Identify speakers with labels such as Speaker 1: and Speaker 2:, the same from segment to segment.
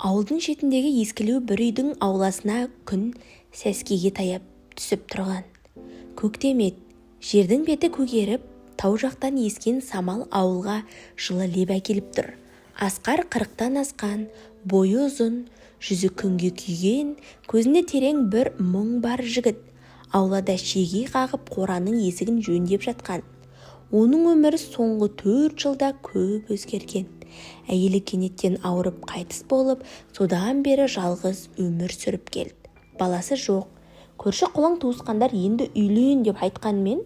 Speaker 1: Ауылдың шетіндегі ескілеу бір үйдің ауласына күн сәскеге таяп түсіп тұрған. Көктем еді, жердің беті көгеріп, тау жақтан ескен самал ауылға жылы леп әкеліп тұр. Асқар 40-тан асқан, бойы ұзын, жүзі күнге күйген, көзінде терең бір мұң бар жігіт. Аулада шеге қағып қораның есігін жөндеп жатқан. Оның өмірі соңғы 4 жылда көп өзгерген. Әйелі кенеттен ауырып қайтыс болып, содан бері жалғыз өмір сүріп келді. Баласы жоқ. Көрші қолаң туысқандар енді үйлен деп айтқанмен,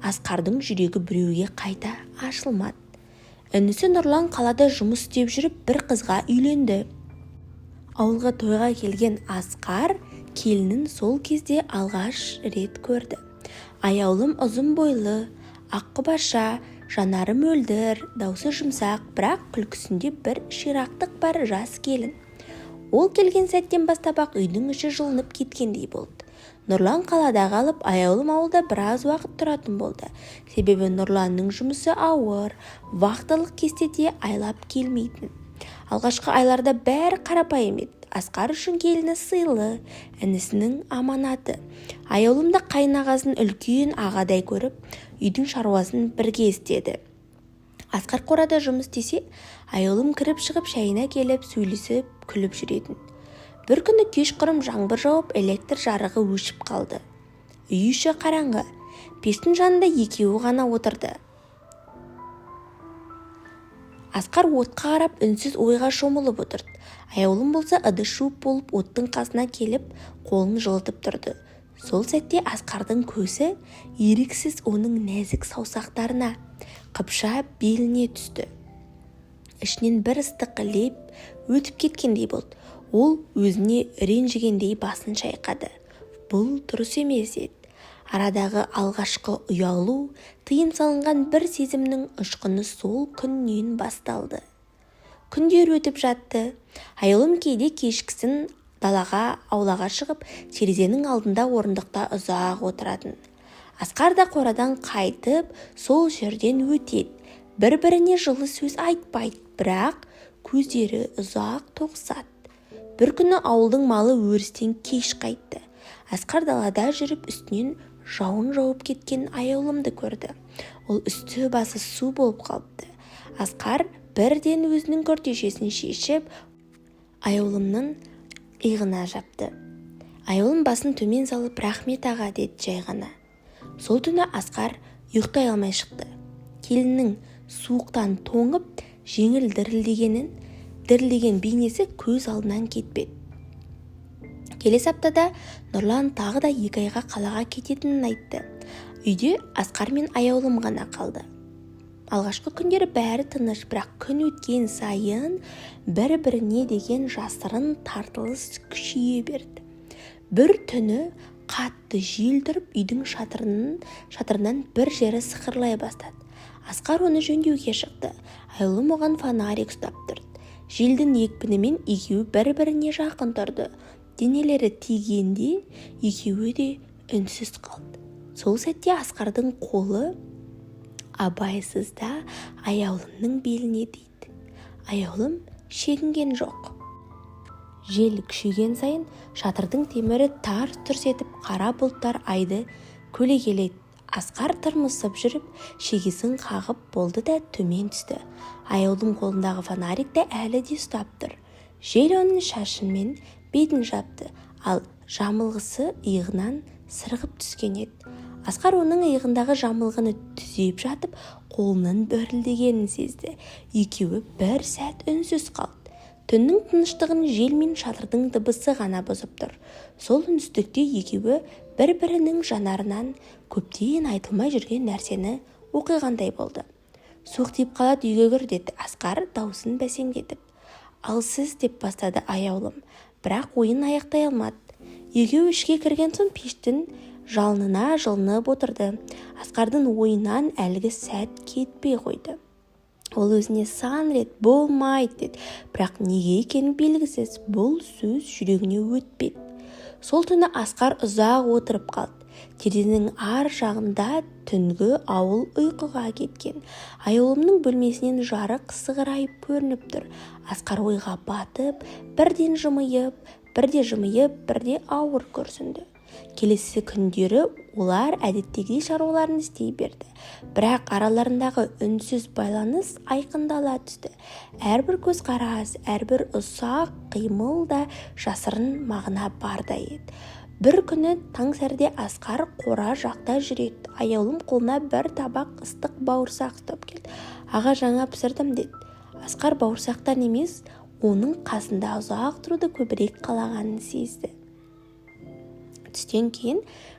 Speaker 1: Асқардың жүрегі біреуге қайта ашылмады. Інісі Нұрлан қалада жұмыс істеп жүріп бір қызға үйленді. Ауылға тойға келген Асқар келінін сол кезде алғаш рет көрді. Аяулым ұзын бойлы, аққұбаша, жанары мөлдір, даусы жұмсақ, бірақ күлкісінде бір ширақтық бар жас келін. Ол келген сәттен бастап-ақ үйдің іші жылынып кеткендей болды. Нұрлан қалада қалып, аяулым ауылда біраз уақыт тұратын болды. Себебі Нұрланның жұмысы ауыр, вахталық кестеде айлап келмейтін. Алғашқы айларда бәрі қарапайым еді. Асқар үшін келіні сыйлы, інісінің аманаты. Аяулымда қайнағасын үлкен ағадай көріп, үйдің шаруасын бірге істеді. Асқар қорада жұмыс істесе, аяулым кіріп шығып шайына келіп, сөйлесіп, күліп жүретін. Бір күні кешқұрым жаңбыр жауып, электр жарығы өшіп қалды. Үй іші қараңғы. Пештің жанында екеуі ғана отырды. Асқар отқа қарап үнсіз ойға шомылып отырды. Аяулым болса ыдыс жуып болып оттың қасына келіп, қолын жылытып тұрды. Сол сәтте Асқардың көзі еріксіз оның нәзік саусақтарына, қыпша беліне түсті. Ішінен бір ыстық леп өтіп кеткендей болды. Ол өзіне ренжігендей басын шайқады. Бұл дұрыс емес еді. Арадағы алғашқы ұялу, тыйым салынған бір сезімнің ұшқыны сол күннен басталды. Күндер өтіп жатты. Аяулым кейде кешкісін далаға, аулаға шығып, терезенің алдында орындықта ұзақ отыратын. Асқар да қорадан қайтып, сол жерден өтеді. Бір-біріне жылы сөз айтпайды, бірақ көздері ұзақ тоғысады. Бір күні ауылдың малы өрістен кеш қайтты. Асқар далада жүріп үстінен жауын жауып кеткен аяулымды көрді. Ол үсті басы су болып қалыпты. Асқар бірден өзінің күртешесін шешіп, аяулымның иығына жапты. Аяулым басын төмен салып, рахмет аға, деді жай ғана. Сол түні Асқар ұйықтай алмай шықты. Келіннің суықтан тоңып, жеңіл дірілдеген бейнесі көз алдынан кетпеді. Келесі аптада Нұрлан тағы да 2 айға қалаға кететінін айтты. Үйде Асқар мен аяулым ғана қалды. Алғашқы күндері бәрі тыныш, бірақ күн өткен сайын бір-біріне деген жасырын тартылыс күшейе берді. Бір түні қатты жел тұрып, үйдің шатырынан бір жері сықырлай бастады. Асқар оны жөндеуге шықты. Аяулым оған фонарик ұстап тұрды. Желдің екпінімен екеуі бір-біріне жақын тұрды. Денелері тигенде екеуі де үнсіз қалды. Сол сәтте Асқардың қолы абайсызда аяулымның беліне тиді. Аяулым шегінген жоқ. Жел күшейген сайын шатырдың темірі тарс-тұрс етіп, қара бұлттар айды көлегеледі. Асқар тырмысып жүріп, шегесін қағып болды да төмен түсті. Аяулым қолындағы фонарикті әлі де ұстап тұр. Жел оның шашын мен бетін жапты, ал жамылғысы иығынан сырғып түскен еді. Асқар оның иығындағы жамылғыны түзеп жатып, қолының дірілдегенін сезді. Екеуі бір сәт үнсіз қалды. Түннің тыныштығын жел мен шатырдың дыбысы ғана бұзып тұр. Сол үнсіздікте екеуі бір-бірінің жанарынан көптен айтылмай жүрген нәрсені оқиғандай болды. Суық тиіп қалады, үйге кір, деді Асқар даусын бәсеңдетіп. Ал сіз, деп бастады аяулым, бірақ ойын аяқтай алмады. Екеуі ішке кірген соң пештің жалынына жылынып отырды. Асқардың ойынан әлгі сәт кетпей қойды. Ол өзіне сан рет болмайды деді, бірақ неге екені белгісіз, бұл сөз жүрегіне өтпеді. Сол түні Асқар ұзақ отырып қалды. Терезенің ар жағында түнгі ауыл ұйқыға кеткен. Аяулымның бөлмесінен жарық сығырайып көрініп тұр. Асқар ойға батып, бірден жымиып, бірде ауыр күрсінді. Келесі күндері олар әдеттегідей шаруаларын істей берді. Бірақ араларындағы үнсіз байланыс айқындала түсті. Әрбір көзқарас, әрбір ұсақ қимыл да жасырын мағына бардай еді. Бір күні таң сәріде Асқар қора жақта жүреді. Аяулым қолына бір табақ ыстық бауырсақ ұстап келді. «Аға, жаңа пісірдім» деді. Асқар бауырсақтан емес, оның қасында ұзақ тұруды көбірек қалағанын сезді. Түстен кейін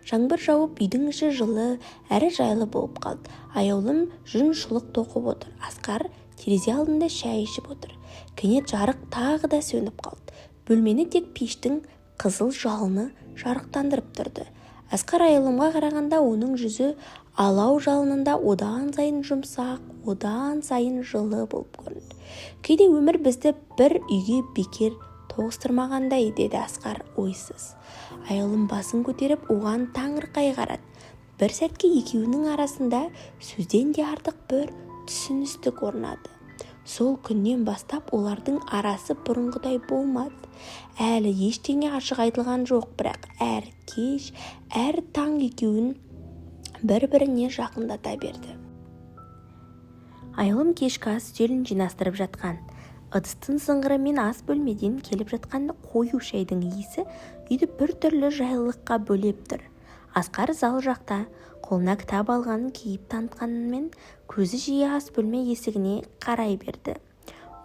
Speaker 1: жаңбыр жауып, үйдің іші жылы әрі жайлы болып қалды. Аяулым жүн шұлық тоқып отыр. Асқар терезе алдында шай ішіп отыр. Кенет жарық тағы да сөніп қалды. Бөлмені тек пештің қызыл жалыны жарықтандырып тұрды. Асқар аяулымға қарағанда оның жүзі алау жалынында одан сайын жұмсақ, одан сайын жылы болып көрінді. Кейде өмір бізді бір үйге бекер тоғыстырмағандай, деді Асқар ойсыз. Аяулым басын көтеріп оған таңырқай қарады. Бір сәтке екеуінің арасында сөзден де артық бір түсіністік орнады. Сол күннен бастап олардың арасы бұрынғыдай болмады. Әлі ештеңе ашық айтылған жоқ, бірақ әр кеш, әр таң екеуін бір-біріне жақындата берді. Аяулым кешкі ас үстелін жинастырып жатқан. Ыдыстың сыңғыры мен ас бөлмеден келіп жатқан қою шайдың иісі үйді бір түрлі жайлылыққа бөлеп тұр. Асқар зал жақта қолына кітап алғанын кейіп танытқанымен көзі жиі ас бөлме есігіне қарай берді.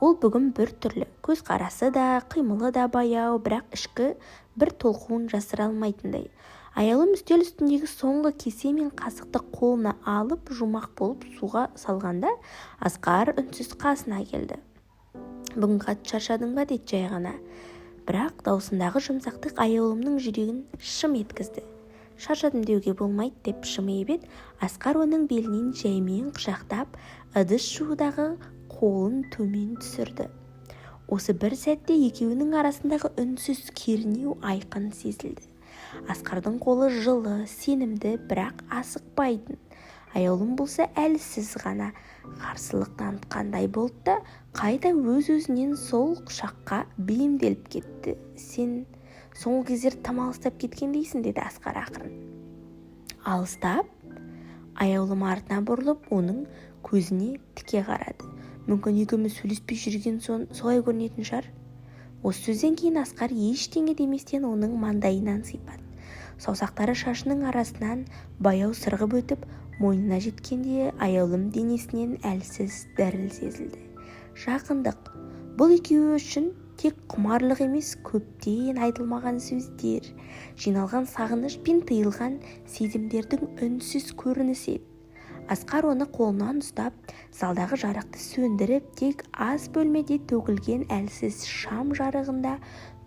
Speaker 1: Ол бүгін бір түрлі, көзқарасы да, қимылы да баяу, бірақ ішкі бір толқуын жасыра алмайтындай. Аяулым үстел үстіндегі соңғы кесе мен қасықты қолына алып жұмақ болып суға салғанда Асқар үнсіз қасына келді. «Бүгін қатты шаршадың ба?» деді жай ғана. Бірақ даусындағы жұмсақтық аяулымның жүрегін шым еткізді. «Шаршадым деуге болмайды» деп жымиып еді. Асқар оның белінен жаймен құшақтап, ыдыс жуудағы қолын төмен түсірді. Осы бір сәтте екеуінің арасындағы үнсіз кернеу айқын сезілді. Асқардың қолы жылы, сенімді, бірақ асықпайтын. Аяулым болса әлсіз ғана қарсылық танытқандай болды да қайта өз-өзінен сол құшаққа бейімделіп кетті. «Сен соңғы кездер тым алыстап кеткен дейсің» деді Асқар ақырын. «Алыстап?» Аяулым артына бұрылып оның көзіне тіке қарады. «Мүмкін екеуміз сөйлеспей жүрген соң солай көрінетін шығар». Осы сөзден кейін Асқар ештеңе деместен оның маңдайынан сипады. Саусақтары шашының арасынан баяу сырғып өтіп, мойнына жеткенде аяулым денесінен әлсіз діріл сезілді. Жақындық. Бұл екеуі үшін тек құмарлық емес, көптен айтылмаған сөздер, жиналған сағыныш пен тыйылған сезімдердің үнсіз көрінісі еді. Асқар оны қолынан ұстап, залдағы жарықты сөндіріп, тек ас бөлмеде төгілген әлсіз шам жарығында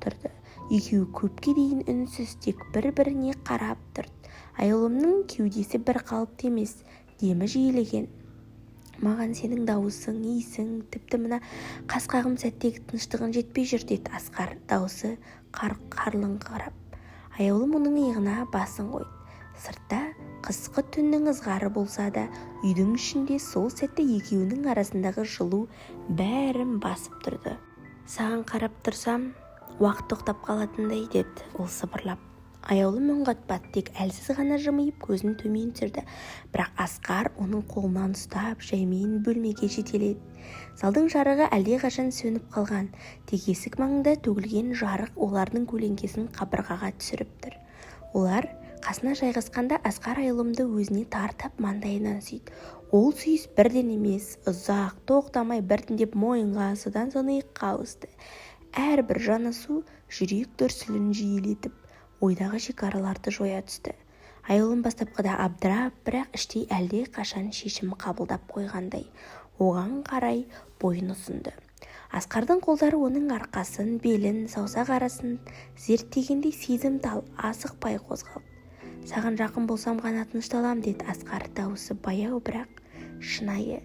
Speaker 1: тұрды. Екеуі көпке дейін үнсіз, тек бір-біріне қарап тұрды. Аяулымның кеудесі бір қалыпты емес, демі жиілеген. «Маған сенің дауысың, иісің, тіпті мына қас-қағым сәттегі тыныштығын жетпей жүр» деді Асқар, дауысы қарлыңқырап. Аяулым оның иығына басын қойды. Сыртта қысқы түннің ызғары болса да, үйдің ішінде сол сәтте екеуінің арасындағы жылу бәрін басып тұрды. «Саған қарап тұрсам, уақыт тоқтап қалатындай» деді ол сыбырлап. Аяулым үн қатпады, тек әлсіз ғана жымиып көзін төмен түсірді. Бірақ Асқар оның қолынан ұстап, жаймен бөлмеге жетеледі. Залдың жарығы әлдеқашан сөніп қалған, тек есік маңында төгілген жарық олардың көлеңкесін қабырғаға түсіріп тұр. Олар қасына жайғасқанда Асқар аяулымды өзіне тартып маңдайынан сүйді. Ол сүйіс бірден емес, ұзақ, тоқтамай біртіндеп мойынға, содан соң иыққа ауысты. Әрбір жанасу жүрек дүрсілін жиілетіп, ойдағы шекараларды жоя түсті. Аяулым бастапқыда абдырап, бірақ іштей әлде қашан шешім қабылдап қойғандай, оған қарай бойын ұсынды. Асқардың қолдары оның арқасын, белін, саусақ арасын зерттегендей сезімтал, асықпай қозғалды. «Саған жақын болсам ғана тынышталам» деді Асқар, дауысы баяу, бірақ шынайы.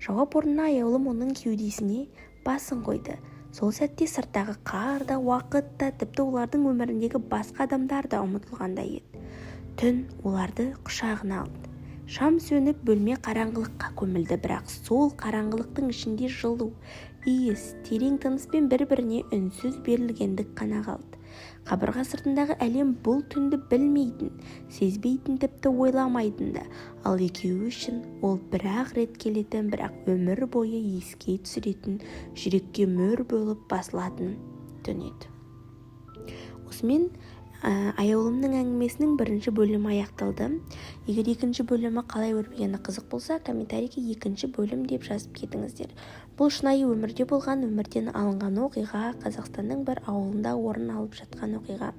Speaker 1: Жауап орнына аяулым оның кеудесіне басын қойды. Сол сәтте сырттағы қар да, уақыт та, тіпті олардың өміріндегі басқа адамдар да ұмытылғандай еді. түн оларды құшағына алды. Шам сөніп бөлме қараңғылыққа көмілді, бірақ сол қараңғылықтың ішінде жылу, иіс, терең тыныспен бір-біріне үнсіз берілгендік қана қалды. Қабырға сыртындағы әлем бұл түнді білмейтін, сезбейтін, тіпті ойламайтын да, ал екеуі үшін ол бір-ақ рет келетін, бірақ өмір бойы еске түсіретін, жүрекке мөр болып басылатын түн еді. Осымен аяулымның әңгімесінің бірінші бөлімі аяқталды. Егер екінші бөлімі қалай өрбігені қызық болса, комментарийге екінші бөлім деп жазып кетіңіздер. Бұл шынайы өмірде болған, өмірден алынған оқиға, Қазақстанның бір ауылында орын алып жатқан оқиға.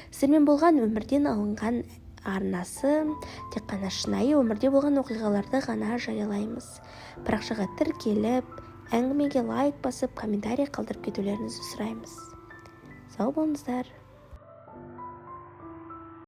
Speaker 1: Сіздермен болған өмірден алынған арнасы тек қана шынайы өмірде болған оқиғаларды ғана жариялаймыз. Парақшаға тіркеліп, әңгімеге лайк басып, комментарий қалдырып кетулеріңізді сұраймыз. Сау болыңыздар.